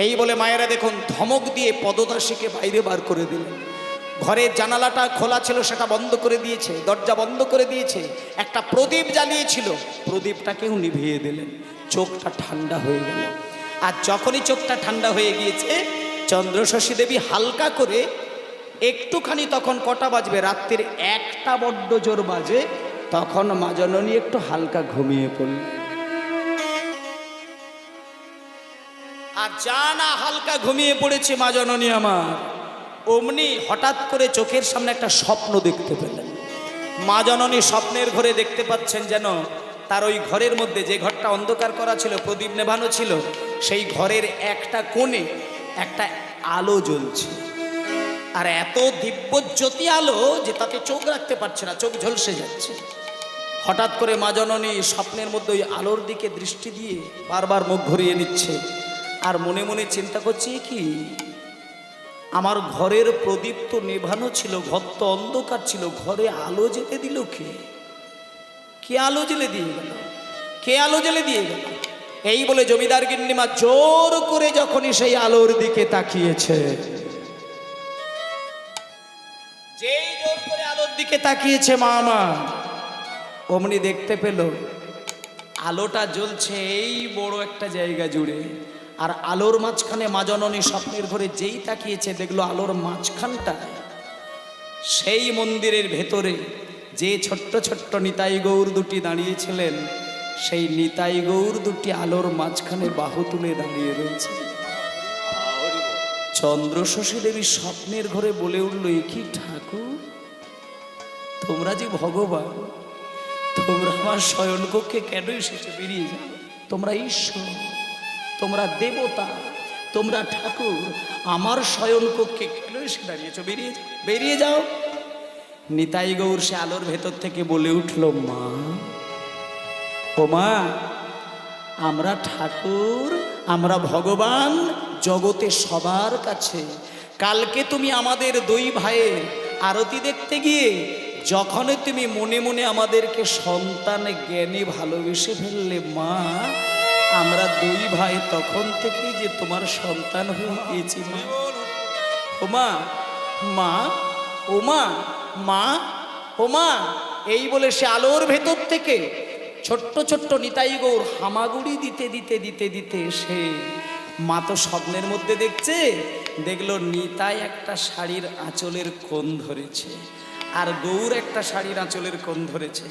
এই বলে মায়েরা দেখুন ধমক দিয়ে পদদাসীকে বাইরে বার করে দিলেন। ঘরের জানালাটা খোলা ছিল, সেটা বন্ধ করে দিয়েছে, দরজা বন্ধ করে দিয়েছে, একটা প্রদীপ জ্বালিয়েছিল, প্রদীপটাকেও নিভিয়ে দিলেন। চোখটা ঠান্ডা হয়ে গেল। আর যখনই চোখটা ঠান্ডা হয়ে গিয়েছে, চন্দ্রশশী দেবী হালকা করে একটুখানি, তখন কটা বাজবে? রাত্রির 1টা বড্ড জোর বাজে, তখন মা জননী একটু হালকা ঘুমিয়ে পড়ল। আর যা না হালকা ঘুমিয়ে পড়েছে মা জননী আমার, অমনি হঠাৎ করে চোখের সামনে একটা স্বপ্ন দেখতে পেলেন। মা জননী স্বপ্নের ঘরে দেখতে পাচ্ছেন যেন তার ওই ঘরের মধ্যে, যে ঘরটা অন্ধকার করা ছিল, প্রদীপ নেভানো ছিল, সেই ঘরের একটা কোণে একটা আলো জ্বলছে। আর এত দিব্যজ্যোতি আলো যে তাতে চোখ রাখতে পারছে না, চোখ ঝলসে যাচ্ছে। হঠাৎ করে মা জননী স্বপ্নের মধ্যে ওই আলোর দিকে দৃষ্টি দিয়ে বারবার মুখ ঘুরিয়ে নিচ্ছে, আর মনে মনে চিন্তা করছে, কি আমার ঘরের প্রদীপ তো নেভানো ছিল, ঘর তো অন্ধকার ছিল, ঘরে আলো জ্বেলে দিল কে? কে আলো জ্বেলে দিয়ে গেল? কে আলো জ্বেলে দিয়ে গেল? এই বলে জমিদার গিন্নিমা জোর করে যখনই সেই আলোর দিকে তাকিয়েছে, যেই জোর করে আলোর দিকে তাকিয়েছে মা আমার, অমনি দেখতে পেল আলোটা জ্বলছে এই বড় একটা জায়গা জুড়ে। আর আলোর মাঝখানে মা জননী স্বপ্নের ঘরে যেই তাকিয়েছে, দেখলো আলোর মাঝখানটা সেই মন্দিরের ভেতরে যে ছোট্ট ছোট্ট নিতাই গৌর দুটি দাঁড়িয়েছিলেন, সেই নিতাই গৌর দুটি আলোর মাঝখানে বাহু তুলে দাঁড়িয়ে রয়েছে। চন্দ্রশশী দেবী স্বপ্নের ঘরে বলে উঠল, কি ঠাকুর, তোমরা যে ভগবান, তোমরা আমার শয়নকক্ষে কেন এসেছো? বেরিয়ে যাও, তোমরা ঈশ্বর, তোমরা দেবতা, তোমরা ঠাকুর, আমার শয়নকক্ষে কেন এসে দাঁড়িয়েছো? বেরিয়ে যাও, বেরিয়ে যাও। নিতাই গৌর সে আলোর ভেতর থেকে বলে উঠল, মা, ও মা, আমরা ঠাকুর, আমরা ভগবান, জগতে সবার কাছে। কালকে তুমি আমাদের দুই ভাইয়ের আরতি দেখতে গিয়ে যখন তুমি মনে মনে আমাদেরকে সন্তান জ্ঞানে ভালোবেসে ফেললে মা, আমরা দুই ভাই তখন থেকে যে তোমার সন্তান হয়ে গিয়েছি মা। ও মা, মা, ও মা, মা, ও মা। এই বলে সে আলোর ভেতর থেকে ছোট্ট ছোট্ট নিতাই গৌর হামাগুড়ি দিতে দিতে দিতে দিতে সে, মা তো স্বপ্নের মধ্যে দেখছে, দেখলো নিতাই একটা শাড়ির আঁচলের কোণ ধরেছে, আর গৌর একটা শাড়ির আঁচলের কোণ ধরেছে।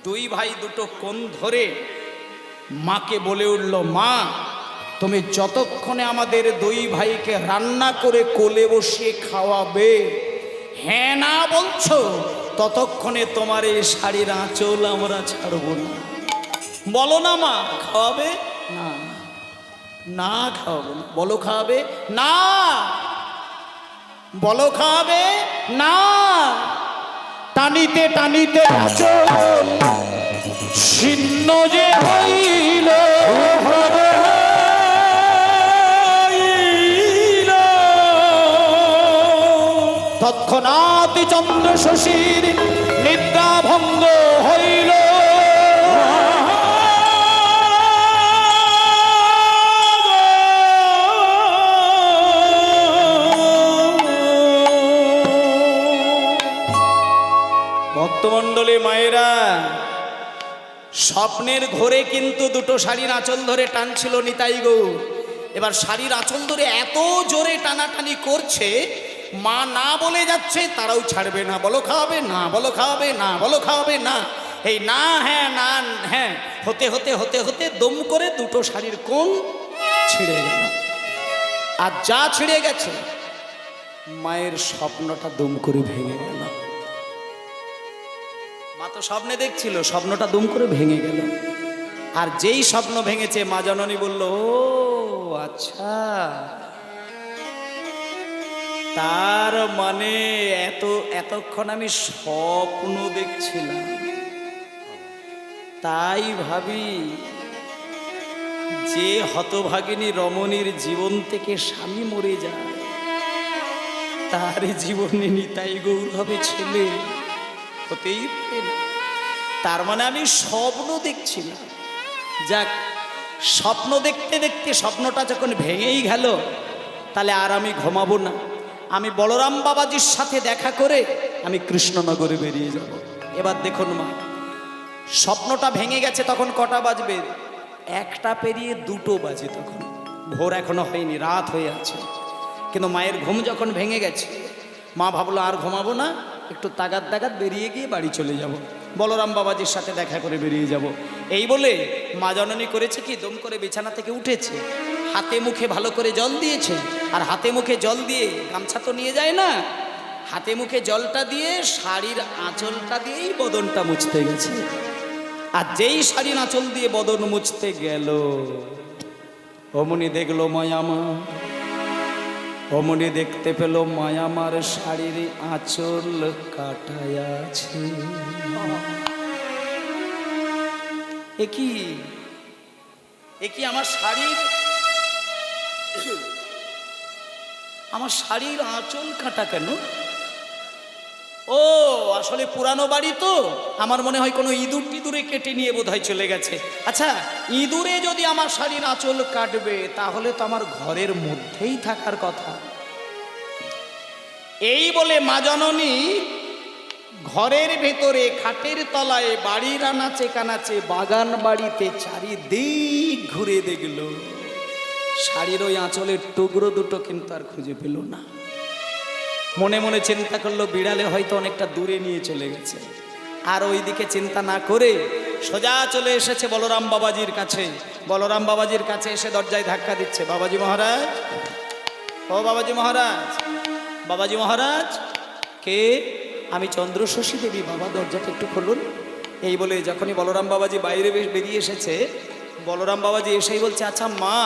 দুই ভাই দুটো কোণ ধরে মাকে বলে উঠল, মা, তুমি যতক্ষণে আমাদের দুই ভাইকে রান্না করে কোলে বসিয়ে খাওয়াবে, হ্যাঁ না বলছো, ততক্ষণে তোমার এই শাড়ির আঁচল আমরা ছাড়বো না। বলো না মা, খাওয়াবে? না, না খাওয়াবো না। বলো খাওয়াবে? না। বলো খাওয়াবে? না। টানিতে টানিতে আঁচল ছিন্ন যে হইল, তৎক্ষণাৎ চন্দ্রশশীর নিদ্রা ভঙ্গ হইল। ভক্তমণ্ডলী মায়েরা, স্বপ্নের ঘোরে কিন্তু দুটো শাড়ির আঁচল ধরে টানছিল নিতাই গৌর। এবার শাড়ির আঁচল ধরে এত জোরে টানাটানি করছে, মা না বলে যাচ্ছে, তারাও ছাড়বে না, বলো খাওয়াবে না, বলো খাওয়াবে না, বলো খাওয়াবে না, এই না হ্যাঁ না হ্যাঁ হতে হতে হতে হতে দম করে দুটো শাড়ির কোণ ছিঁড়ে গেল। আর যা ছিঁড়ে গেছে, মায়ের স্বপ্নটা দুম করে ভেঙে গেল। মা তো স্বপ্নে দেখছিল, স্বপ্নটা দুম করে ভেঙে গেল। আর যেই স্বপ্ন ভেঙেছে, মা জননী বলল, ও আচ্ছা, তার মানে এতক্ষণ আমি স্বপ্ন দেখছিলাম, তাই ভাবি যে হতভাগিনী রমণীর জীবন থেকে স্বামী মরে যায়, তার জীবনে নিতাই গৌর হবে ছেলে, হতেই পারে না। তার মানে আমি স্বপ্ন দেখছিলাম। যাক, স্বপ্ন দেখতে দেখতে স্বপ্নটা যখন ভেঙেই গেল, তাহলে আর আমি ঘুমাবো না, আমি বলরাম বাবাজির সাথে দেখা করে আমি কৃষ্ণনগরে বেরিয়ে যাব। এবার দেখুন মা, স্বপ্নটা ভেঙে গেছে, তখন কটা বাজবে? 1টা পেরিয়ে 2টো বাজে, তখন ভোর এখনো হয়নি, রাত হয়ে আছে। কিন্তু মায়ের ঘুম যখন ভেঙে গেছে, মা ভাবলো আর ঘুমাবো না, একটু তাগাদ তাগাদ বেরিয়ে গিয়ে বাড়ি চলে যাব, বলরাম বাবাজির সাথে দেখা করে বেরিয়ে যাব। এই বলে মা জননী করেছে কি, দম করে বিছানা থেকে উঠেছে, হাতে মুখে ভালো করে জল দিয়েছে। আর হাতে মুখে জল দিয়ে, গামছা তো নিয়ে যায় না, হাতে মুখে জলটা দিয়ে শাড়ির আঁচলটা দিয়েই বদনটা মুছতে গেছে। আর যেই শাড়ির আঁচল দিয়ে বদন মুছতে গেল, অমনি দেখলো মায়ামা, অমনি দেখতে পেল মায়ামার শাড়ির আঁচল কাটায় আছে। একই আমার শাড়ির আঁচল কাটা কেন? ও আসলে পুরানো বাড়ি তো, আমার মনে হয় কোনো ইঁদুর টিঁদুরে কেটে নিয়ে বোধহয় চলে গেছে। আচ্ছা, ইঁদুরে যদি আমার শাড়ির আঁচল কাটবে, তাহলে তো আমার ঘরের মধ্যেই থাকার কথা। এই বলে মা জননী ঘরের ভেতরে খাটের তলায়, বাড়ির আনাচে কানাচে, বাগান বাড়িতে চারিদিক ঘুরে দেখল, শাড়ির ওই আঁচলের টুকরো দুটো কিন্তু আর খুঁজে পেল না। মনে মনে চিন্তা করলো, বিড়ালে হয়তো অনেকটা দূরে নিয়ে চলে গেছে। আর ওইদিকে চিন্তা না করে সোজা চলে এসেছে বলরাম বাবাজির কাছে। বলরাম বাবাজির কাছে এসে দরজায় ধাক্কা দিচ্ছে, বাবাজি মহারাজ, ও বাবাজি মহারাজ, বাবাজি মহারাজ। কে? আমি চন্দ্রশশী দেবী, বাবা দরজাটা একটু খুলুন। এই বলে যখনই বলরাম বাবাজি বাইরে বেরিয়ে এসেছে, বলরাম বাবাজি এসেই বলছে, আচ্ছা মা,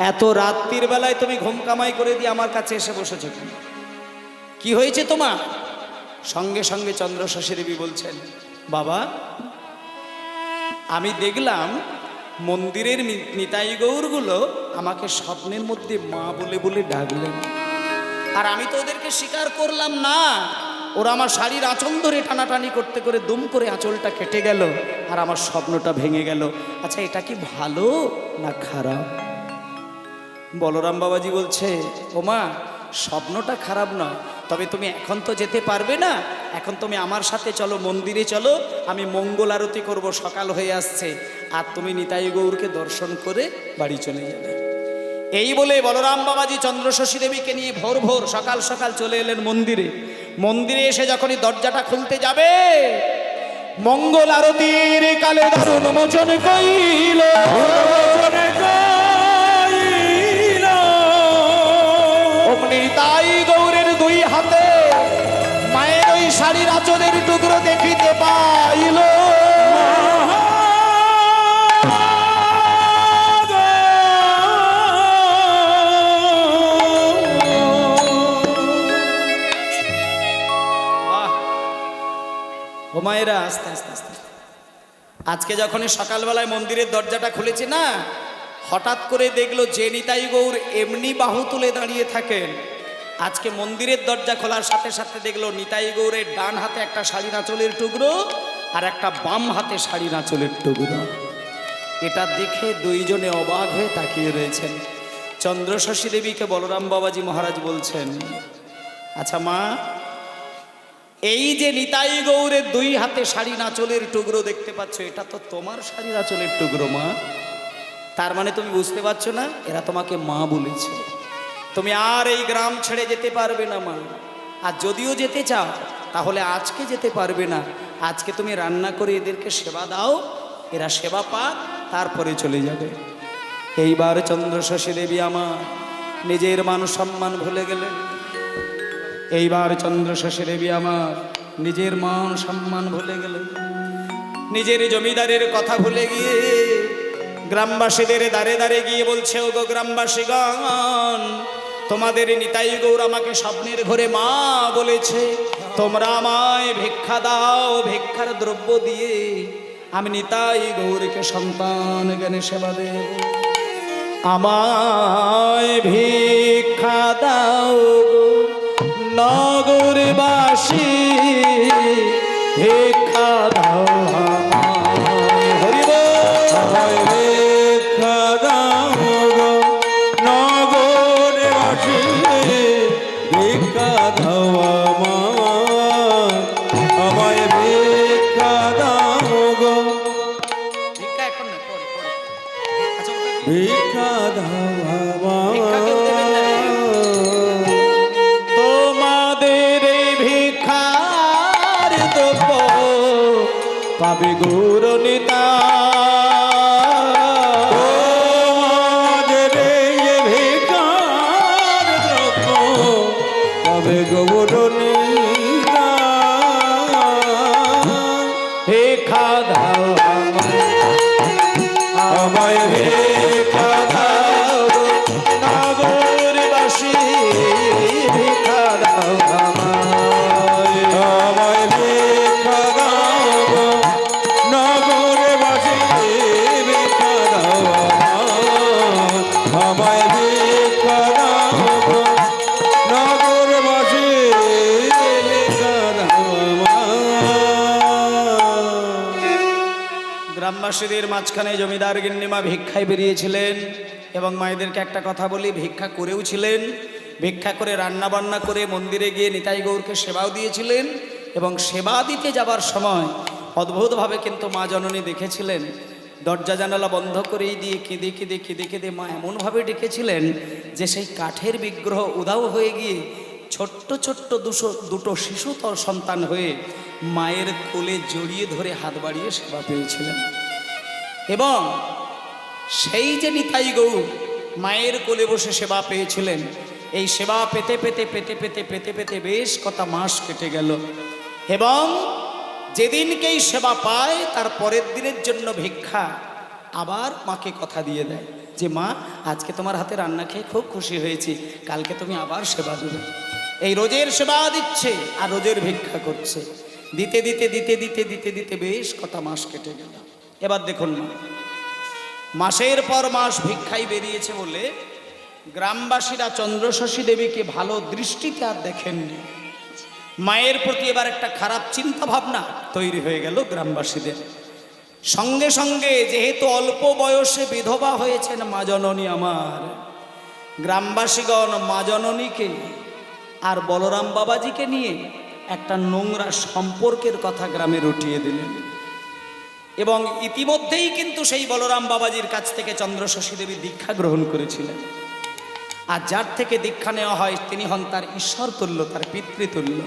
এত রাত্রির বেলায় তুমি ঘুম কামাই করে দিয়ে আমার কাছে এসে বসেছো কেন? কি হয়েছে তোমার? সঙ্গে সঙ্গে চন্দ্রশশী দেবী বলছেন, বাবা, আমি দেখলাম মন্দিরের নিতাই গৌরগুলো আমাকে স্বপ্নের মধ্যে মা বলে বলে ডাকলেন, আর আমি তো ওদেরকে স্বীকার করলাম না। ওরা আমার শাড়ির আঁচল ধরে টানাটানি করতে করে দুম করে আঁচলটা কেটে গেল, আর আমার স্বপ্নটা ভেঙে গেল। আচ্ছা, এটা কি ভালো না খারাপ? বলরাম বাবাজি বলছে, ও মা, স্বপ্নটা খারাপ নয়, তবে তুমি এখন তো যেতে পারবে না, এখন তুমি আমার সাথে চলো, মন্দিরে চলো, আমি মঙ্গল আরতি করবো, সকাল হয়ে আসছে, আর তুমি নিতাই গৌরকে দর্শন করে বাড়ি চলে যাবে। এই বলে বলরাম বাবাজি চন্দ্রশশী দেবীকে নিয়ে ভোর ভোর সকাল সকাল চলে এলেন মন্দিরে। মন্দিরে এসে যখনই দরজাটা খুলতে যাবে, মঙ্গল আরতির কালে দারুণ মোচন কইল, নিতাই গৌরের 2 হাতে মায়ের ওই শাড়ির আঁচলের টুকরো দেখিতে পাইল। ও মায়েরা, আস্তে আস্তে আস্তে, আজকে যখনই সকালবেলায় মন্দিরের দরজাটা খুলেছে না, হঠাৎ করে দেখলো যে নিতাই গৌর এমনি বাহু তুলে দাঁড়িয়ে থাকেন, আজকে মন্দিরের দরজা খোলার সাথে সাথে দেখলো নিতাই গৌরের ডান হাতে একটা শাড়ির আঁচলের টুকরো, আর একটা বাম হাতে শাড়ির আঁচলের টুকরো। এটা দেখে দুইজনে অবাক হয়ে তাকিয়ে রয়েছেন। চন্দ্রশশী দেবীকে বলরাম বাবাজি মহারাজ বলছেন, আচ্ছা মা, এই যে নিতাই গৌরের দুই হাতে শাড়ি আঁচলের টুকরো দেখতে পাচ্ছ, এটা তো তোমার শাড়ির আঁচলের টুকরো মা। তার মানে তুমি বুঝতে পারছো না, এরা তোমাকে মা বলেছে। তুমি আর এই গ্রাম ছেড়ে যেতে পারবে না মা। আর যদিও যেতে চাও তাহলে আজকে যেতে পারবে না। আজকে তুমি রান্না করে এদেরকে সেবা দাও, এরা সেবা পাক, তারপরে চলে যাবে। এইবার চন্দ্রশশী দেবী আমার নিজের মান সম্মান ভুলে গেলেন। এইবার চন্দ্রশশী দেবী আমার নিজের মান সম্মান ভুলে গেলেন। নিজের জমিদারের কথা ভুলে গিয়ে গ্রামবাসীদের দ্বারে দ্বারে গিয়ে বলছে, ও গো গ্রামবাসীগণ, তোমাদের নিতাই গৌর আমাকে স্বপ্নের ঘরে মা বলেছে, তোমরা আমায় ভিক্ষা দাও, ভিক্ষার দ্রব্য দিয়ে আমি নিতাই গৌরকে সন্তান জ্ঞানে সেবা দেব। আমায় ভিক্ষা দাও নগরবাসী, ভিক্ষা দাও আমায়। হরি বল। আমায় ভিক্ষা দাও গো নগরবাসী, ভিক্ষা দাও আমায় ভিক্ষা দাও গো, ভিক্ষা এখন না, পরে পরে। আচ্ছা, ওটা কি? ভিক্ষা দাও ভিক্ষা কেউ দেবেন না। তোমাদের এই ভিক্ষার দ্রব্য পাবে গৌর নিতাই। আমাদের এই ভিক্ষার দ্রব্য পাবে গৌরনীরা। ভিক্ষা দাও আমায় ভিক্ষা দাও নগরবাসী, ভিক্ষা দাও আমায়। আমায় ভিক্ষা দাও গো নগরবাসী, ভিক্ষা দাও আমায় ভিক্ষা দাও গো নগরবাসী, ভিক্ষা দাও গ্রামবাসীদের মাঝখানে জমিদার গিন্নিমা ভিক্ষায় বেরিয়েছিলেন এবং মায়েদেরকে একটা কথা বলি, ভিক্ষা করেও ছিলেন। ভিক্ষা করে রান্না বান্না করে মন্দিরে গিয়ে নিতাই গৌরকে সেবাও দিয়েছিলেন। এবং সেবা দিতে যাবার সময় অদ্ভুতভাবে কিন্তু মা জননী দেখেছিলেন, দরজা জানালা বন্ধ করেই দিয়ে কেঁদে কেঁদে কেঁদে কেঁদে মা এমনভাবে ডেকেছিলেন যে সেই কাঠের বিগ্রহ উধাও হয়ে গিয়ে ছোট্ট ছোট্ট দুটো শিশুতর সন্তান হয়ে মায়ের কোলে জড়িয়ে ধরে হাত বাড়িয়ে সেবা পেয়েছিলেন। এবং সেই যে নিতাই গৌর মায়ের কোলে বসে সেবা পেয়েছিলেন, এই সেবা পেতে পেতে পেতে পেতে পেতে পেতে বেশ কটা মাস কেটে গেল। এবং যেদিনকেই সেবা পায় তার পরের দিনের জন্য ভিক্ষা আবার মাকে কথা দিয়ে দেয় যে মা, আজকে তোমার হাতে রান্না খেয়ে খুব খুশি হয়েছি, কালকে তুমি আবার সেবা দেবে। এই রোজের সেবা দিচ্ছে আর রোজের ভিক্ষা করছে। দিতে দিতে দিতে দিতে দিতে দিতে বেশ কটা মাস কেটে গেল। এবার দেখুন না, মাসের পর মাস ভিক্ষায় বেরিয়েছে বলে গ্রামবাসীরা চন্দ্রশশী দেবীকে ভালো দৃষ্টিতে আর দেখেননি। মায়ের প্রতি এবার একটা খারাপ চিন্তা ভাবনা তৈরি হয়ে গেল গ্রামবাসীদের। সঙ্গে সঙ্গে যেহেতু অল্প বয়সে বিধবা হয়েছেন মা জননী আমার, গ্রামবাসীগণ মা জননীকে আর বলরাম বাবাজিকে নিয়ে একটা নোংরা সম্পর্কের কথা গ্রামে রটিয়ে দিলেন। এবং ইতিমধ্যেই কিন্তু সেই বলরাম বাবাজির কাছ থেকে চন্দ্রশশী দেবী দীক্ষা গ্রহণ করেছিলেন। আর যার থেকে দীক্ষা নেওয়া হয় তিনি হন তার ঈশ্বর তুল্য, তার পিতৃতুল্য।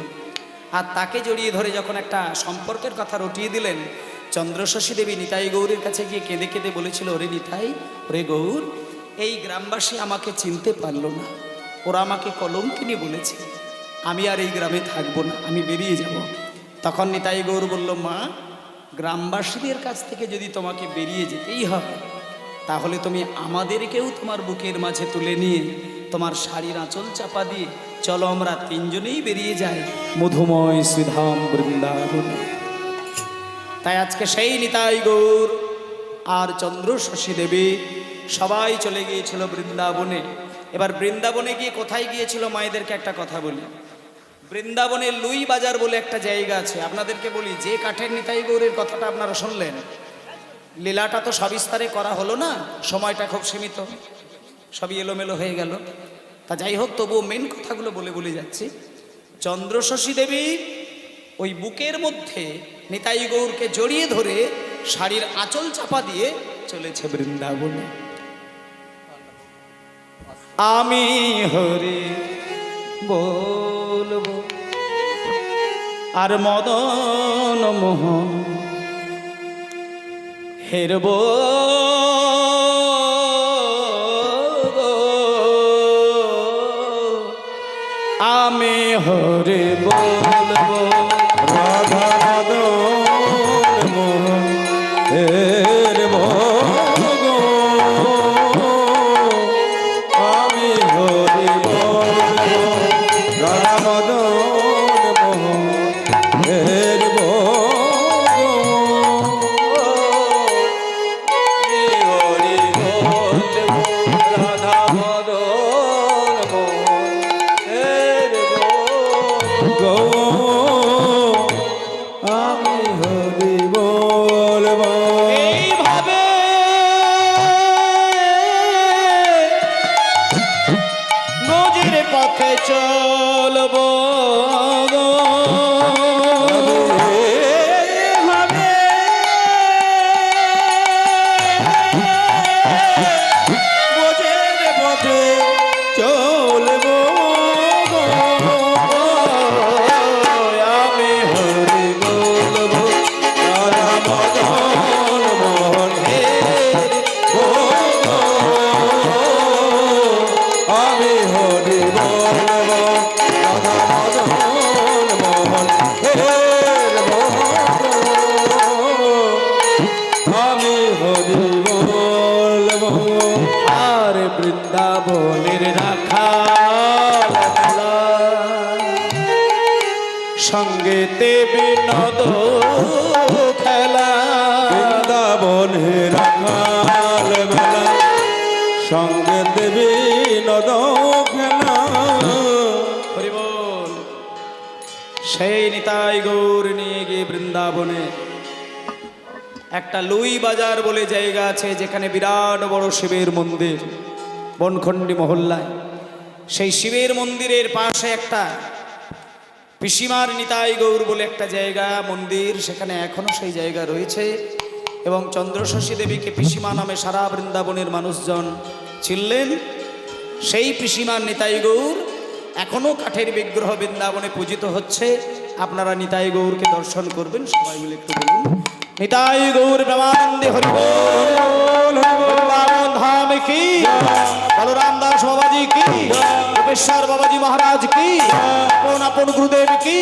আর তাকে জড়িয়ে ধরে যখন একটা সম্পর্কের কথা রটিয়ে দিলেন, চন্দ্রশশী দেবী নিতাই গৌরের কাছে গিয়ে কেঁদে কেঁদে বলেছিল, ওরে নিতাই, ওরে গৌর, এই গ্রামবাসী আমাকে চিনতে পারলো না, ওরা আমাকে কলঙ্কিনী বলেছে, আমি আর এই গ্রামে থাকবো না, আমি বেরিয়ে যাব। তখন নিতাই গৌর বলল, মা, গ্রামবাসীদের কাছ থেকে যদি তোমাকে বেরিয়ে যেতেই হয় তাহলে তুমি আমাদেরকেও তোমার বুকের মাঝে তুলে নিয়ে তোমার শাড়ির আঁচল চাপা দিয়ে চলো আমরা তিনজনেই বেরিয়ে যাই মধুময় শ্রীধাম বৃন্দাবন। তাই আজকে সেই নিতাই গৌর আর চন্দ্রশশী দেবী সবাই চলে গিয়েছিল বৃন্দাবনে। এবার বৃন্দাবনে গিয়ে কোথায় গিয়েছিল মায়েদেরকে একটা কথা বলি। বৃন্দাবনে লুই বাজার বলে একটা জায়গা আছে। আপনাদেরকে বলি, যে কাঠের নিতাই গৌরের কথাটা আপনারা শুনলেন, লীলাটা তো সবিস্তারে করা হলো না, সময়টা খুব সীমিত, সবই এলোমেলো হয়ে গেল। তা যাই হোক, তবুও মেন কথাগুলো বলে বলে যাচ্ছি। চন্দ্রশশী দেবী ওই বুকের মধ্যে নিতাই গৌরকে জড়িয়ে ধরে শাড়ির আঁচল চাপা দিয়ে চলেছে বৃন্দাবনে। আমি হরি বলবো আর মদন মোহন হেরব আমি হরি বলবো রাধা মদন মোহন হের ভগো আমি হরি বলবো রাধা মদন মোহন হের ভগো আমি হরি বলবো রাধা মদন মোহন হের ভগো আমি হরি বলবো এইভাবে নদীর পথে চলবো বোঝের পথে চলবো আমি হরি বলবো রাধা মদন মোহন হের ভগো আমি হরি বলবো রাধা মদন মোহন হের ভগো আমি হরি বলবো আর বৃন্দাবনের রাখাল সঙ্গেতে বিনোদ খেলা বৃন্দাবনে রাখাল মেলা সঙ্গে দেবী নদ খেলা হরি বল। সেই নিতাই গৌর নিয়ে গিয়ে বৃন্দাবনে একটা লুই বাজার বলে জায়গা আছে, যেখানে বিরাট বড় শিবের মন্দির বনখণ্ডী মহল্লায়। সেই শিবের মন্দিরের পাশে একটা পিসিমার নিতাই গৌর বলে একটা জায়গা মন্দির, সেখানে এখনো সেই জায়গা রয়েছে। এবং চন্দ্রশশী দেবীকে পিসিমা নামে সারা বৃন্দাবনের মানুষজন চিনলেন। সেই পিসিমার নিতাই গৌর এখনো কাঠের বিগ্রহ বৃন্দাবনে পূজিত হচ্ছে। আপনারা নিতাই গৌরকে দর্শন করবেন, সবাই মিলে একটু বলুন নিতাই গৌর প্রেমানন্দে হরি বল। বৃন্দাবন ধাম কি, বলরাম দাস বাবাজি কি, রূপেশ্বর বাবাজি মহারাজ কি, আপন আপন গুরুদেব কি।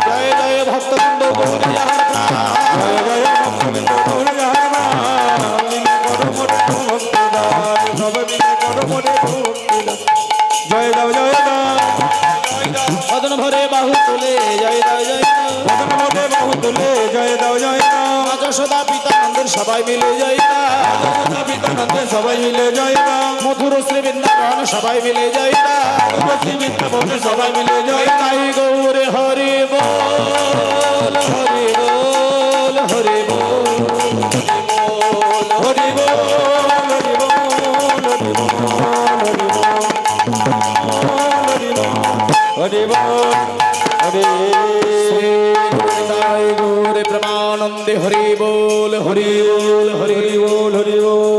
জয় জয় ভক্তবৃন্দ গৌর যাহার প্রাণ। জয় জয় ভক্তবৃন্দ গৌর যাহার নাম। মিলে করো মোরে ভক্তিদান, সব মিলে করো মোরে ভক্তিদান। জয় দাও জয় দাও বদন ভরে বাহু তুলে জয় দাও জয় দাও। বদন মধ্যে বাহু তুলে জয় দাও জয় দাও। মা যশোদা পিতা নন্দের সবাই মিলে জয় দাও। পিতানন্দে সবাই মিলে জয় দাও। মধুর শ্রী বৃন্দাবন সবাই মিলে জয় দাও। বৃন্দাবনে সবাই মিলে জয় দাও। নিতাই গৌর হরি বল হরি বল হরি বল হরি বল হরি বল হরি বল হরি বল হরি নিতাই গৌর প্রেমানন্দে হরি বল হরি বল হরি বল হরি বল